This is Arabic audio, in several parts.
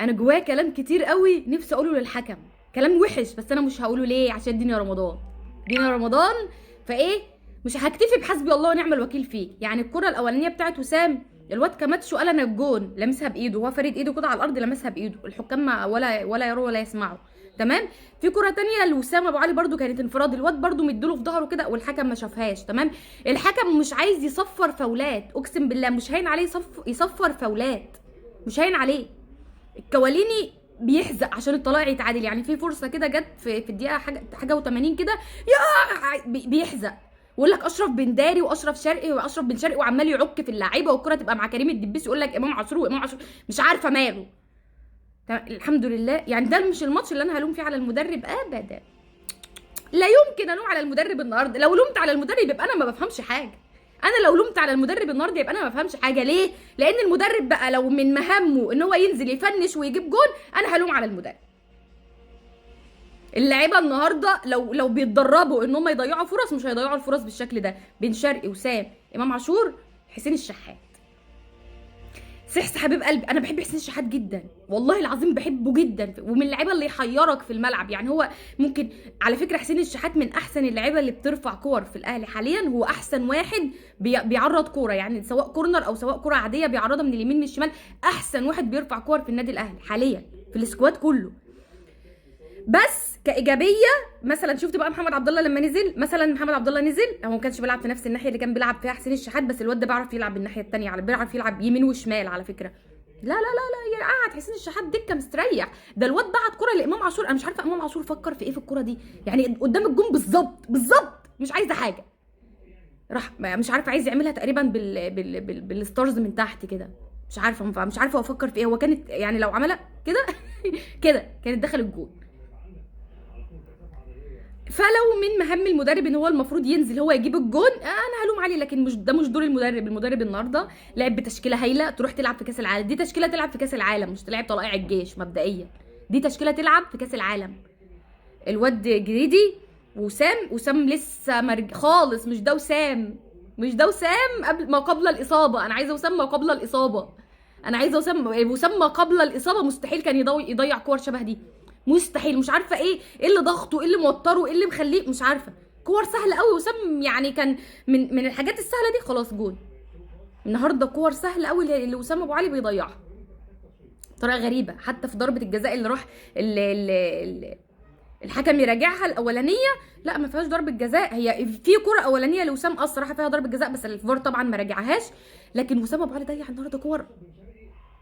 انا جوايا كلام كتير قوي نفسي اقوله للحكم، كلام وحش، بس انا مش هقوله ليه؟ عشان دينا رمضان، دينا رمضان. فايه، مش هكتفي بحسبي الله ونعم الوكيل فيه. يعني الكره الاولانيه بتاعت وسام، الواد كماتشو قال انا الجون، لمسها بايده، هو فارد ايده كده على الارض لمسها بايده، الحكام ولا يروا ولا يسمعوا. تمام. في كره تانية لوسام ابو علي برده كانت انفراد، الواد برده مديله في ظهره كده والحكم ما شافهاش. تمام. الحكم مش عايز يصفر فاولات، اقسم بالله مش هين عليه يصفر فاولات، مش هين عليه. الكواليني بيحزق عشان الطلائع يتعادل. يعني في فرصه كده جت في الدقيقه حاجه و80 كده، يا بيحزق. ويقول لك اشرف بن داري واشرف شرقي واشرف بن شرقي، وعمال يعك في اللعيبه، والكره تبقى مع كريم الدبيس يقول لك امام عاشور وامام عاشور، مش عارفه ماله. الحمد لله. يعني ده مش الماتش اللي انا هلوم فيه على المدرب ابدا، لا يمكن الوم على المدرب النهارده. لو لومت على المدرب يبقى انا ما بفهمش حاجه. انا لو لومت على المدرب النهارده يبقى انا ما بفهمش حاجه. ليه؟ لان المدرب بقى لو من مهامه ان هو ينزل يفنش ويجيب جون، انا هلوم على المدرب. اللعيبه النهارده لو بيتدربوا ان هم يضيعوا فرص، مش هيضيعوا الفرص بالشكل ده. بن شرقي، وسام، امام عاشور، حسين الشحات. سحس حبيب قلبي، انا بحب حسين الشحات جدا والله العظيم، بحبه جدا، ومن اللعيبه اللي يحيرك في الملعب. يعني هو ممكن، على فكره حسين الشحات من احسن اللعيبه اللي بترفع كور في الاهلي حاليا. هو احسن واحد بيعرض كوره، يعني سواء كورنر او سواء كوره عاديه بيعرضها من اليمين من الشمال. احسن واحد بيرفع كور في النادي الاهلي حاليا في السكواد كله. بس كايجابيه، مثلا شفت بقى محمد عبد الله لما نزل، مثلا محمد عبد الله نزل، هو ما كانش بيلعب في نفس الناحيه اللي كان بيلعب فيها حسين الشحات، بس الواد ده بيعرف يلعب بالناحيه الثانيه، على بيعرف يلعب يمين وشمال على فكره. لا لا لا لا، يا قعد حسين الشحات دكه مستريح. ده الواد بعت كره لامام عاشور، انا مش عارفه امام عاشور فكر في ايه في الكره دي، يعني قدام الجون بالظبط بالظبط، مش عايزه حاجه، راح مش عارفه عايز يعملها تقريبا بالستارز من تحت كده. مش عارفه هو فكر في ايه. هو كانت يعني لو عملها كده كده كانت دخل الجون. فلو من مهام المدرب ان هو المفروض ينزل هو يجيب الجون، انا هلوم عليه، لكن مش دور المدرب. المدرب النهارده لعب بتشكيله هايله تروح تلعب في كاس العالم. دي تشكيله تلعب في كاس العالم، مش تلعب طلائع الجيش مبدئيا. دي تشكيله تلعب في كاس العالم. الواد جريدي وسام لسه خالص، مش ده وسام، مش ده وسام قبل ما قبل الاصابه. انا عايزه وسام ما قبل الاصابه، انا عايزه وسام ما قبل الاصابه. مستحيل كان يضيع كور شبه دي، مستحيل. مش عارفه ايه اللي ضغطه، ايه اللي موتره، ايه اللي مخليه، مش عارفه. كور سهله قوي وسام، يعني كان من الحاجات السهله دي خلاص جول. النهارده كور سهله قوي اللي وسام ابو علي بيضيعها بطريقه غريبه. حتى في ضربه الجزاء اللي راح الحكم يراجعها الاولانيه، لا ما فيهاش ضربه جزاء. هي في كره اولانيه لوسام الصراحه فيها ضربه جزاء، بس الفار طبعا ما راجعهاش. لكن وسام ابو علي ضيع النهارده كور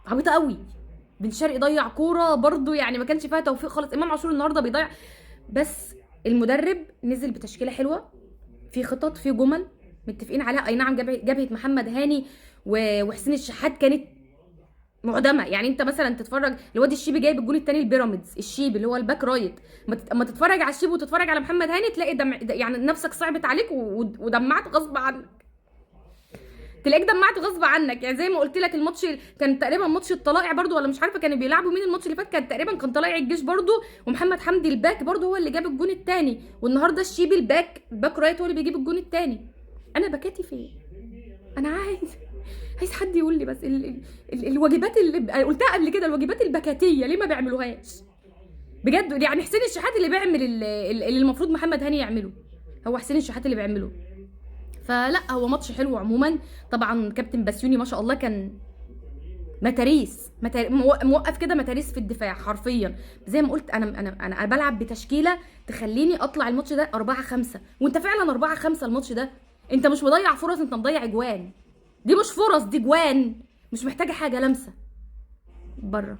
عبيطه قوي. بن شرقي ضيع كوره برضو، يعني ما كانش فيها توفيق خالص. امام عاشور النهارده بيضيع. بس المدرب نزل بتشكيله حلوه، في خطط، في جمل متفقين عليها. اي نعم جبهه محمد هاني وحسين الشحات كانت معدمه. يعني انت مثلا تتفرج الواد الشيبي جايب الجون الثاني البيراميدز، الشيبي اللي هو الباك رايت، اما تتفرج على الشيبي وتتفرج على محمد هاني تلاقي يعني نفسك صعبت عليك ودمعت غصب عنك، تلاقيك دمعت غصب عنك. يعني زي ما قلت لك الماتش كان تقريبا ماتش الطلائع برضو، ولا مش عارفه كانوا بيلعبوا مين الماتش اللي فات، كان تقريبا كان طلائع الجيش برضو، ومحمد حمدي الباك برضو هو اللي جاب الجون الثاني. والنهارده الشيبي الباك رايت هو اللي بيجيب الجون الثاني. انا بكاتي فين؟ انا عايز حد يقول لي بس الواجبات اللي قلتها قبل كده، الواجبات البكاتيه ليه ما بيعملوهاش بجد؟ يعني حسين الشحات اللي بيعمل اللي المفروض محمد هاني يعمله، هو حسين الشحات اللي بيعمله. فلا هو ماتش حلو عموما. طبعا كابتن بسيوني ما شاء الله كان موقف كده متاريس في الدفاع حرفيا. زي ما قلت انا بلعب بتشكيله تخليني اطلع الماتش ده 4-5، وانت فعلا 4-5 الماتش ده. انت مش مضيع فرص، انت مضيع اجوان. دي مش فرص، دي جوان، مش محتاجه حاجه. لمسه بره،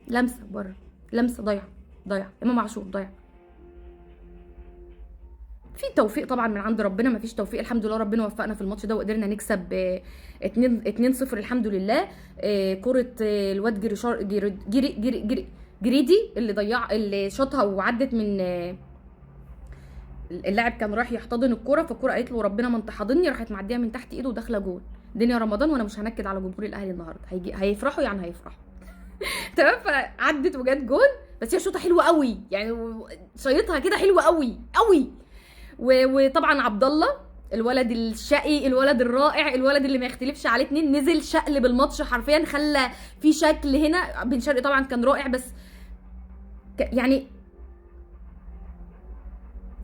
لمسه بره، لمسه ضيع امام عاشور ضيع. في توفيق طبعا من عند ربنا، مفيش توفيق الحمد لله. ربنا وفقنا في الماتش ده وقدرنا نكسب 2-0 الحمد لله. كرة الواد جريدي اللي شاطها وعدت من اللاعب، كان راح يحتضن الكرة، فالكرة قالت له ربنا ما انت حاضني، راحت معديه من تحت ايده وداخله جول. دنيا رمضان. وانا مش هنكد على جمهور الاهلي النهارده، هيفرحوا يعني هيفرحوا تمام. فعدت وجت جول، بس هي شوطه حلوه قوي، يعني شايطها كده حلوه قوي قوي. وطبعا عبد الله الولد الشقي، الولد الرائع، الولد اللي ما يختلفش عليه اتنين، نزل شقلب الماتش حرفيا، خلى في شكل هنا. بن شرقي طبعا كان رائع، بس يعني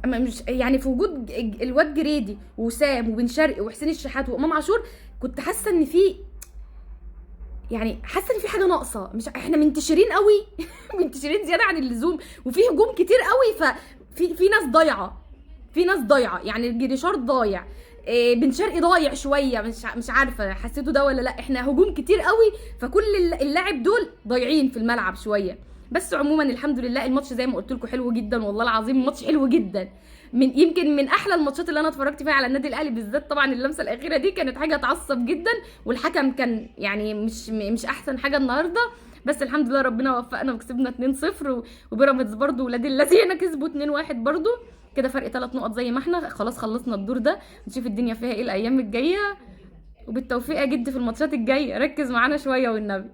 اما مش يعني في وجود الواد جريدي وسام وبن شرقي وحسين الشحات وامام عاشور، كنت حاسه ان في، يعني حاسه ان في حاجه ناقصه، مش احنا منتشرين قوي منتشرين زياده عن اللزوم، وفي هجوم كتير قوي، ففي ناس ضايعه، في ناس ضايعه، يعني جريشار ضايع، بن شرقي ضايع شويه، مش عارفه حسيته ده ولا لا. احنا هجوم كتير قوي، فكل اللاعب دول ضايعين في الملعب شويه. بس عموما الحمد لله الماتش زي ما قلت لكم حلو جدا، والله العظيم الماتش حلو جدا، يمكن من احلى الماتشات اللي انا اتفرجت فيها على النادي الاهلي بالذات. طبعا اللمسه الاخيره دي كانت حاجه تعصب جدا، والحكم كان يعني مش احسن حاجه النهارده، بس الحمد لله ربنا وفقنا وكسبنا 2-0. وبيراميدز برضو ولاد الذين كسبوا 2-1 برضو، كده فرق 3 نقط زي ما احنا خلاص خلصنا الدور ده. نشوف الدنيا فيها ايه الايام الجايه، وبالتوفيق يا جد في الماتشات الجايه، ركز معانا شويه والنبي.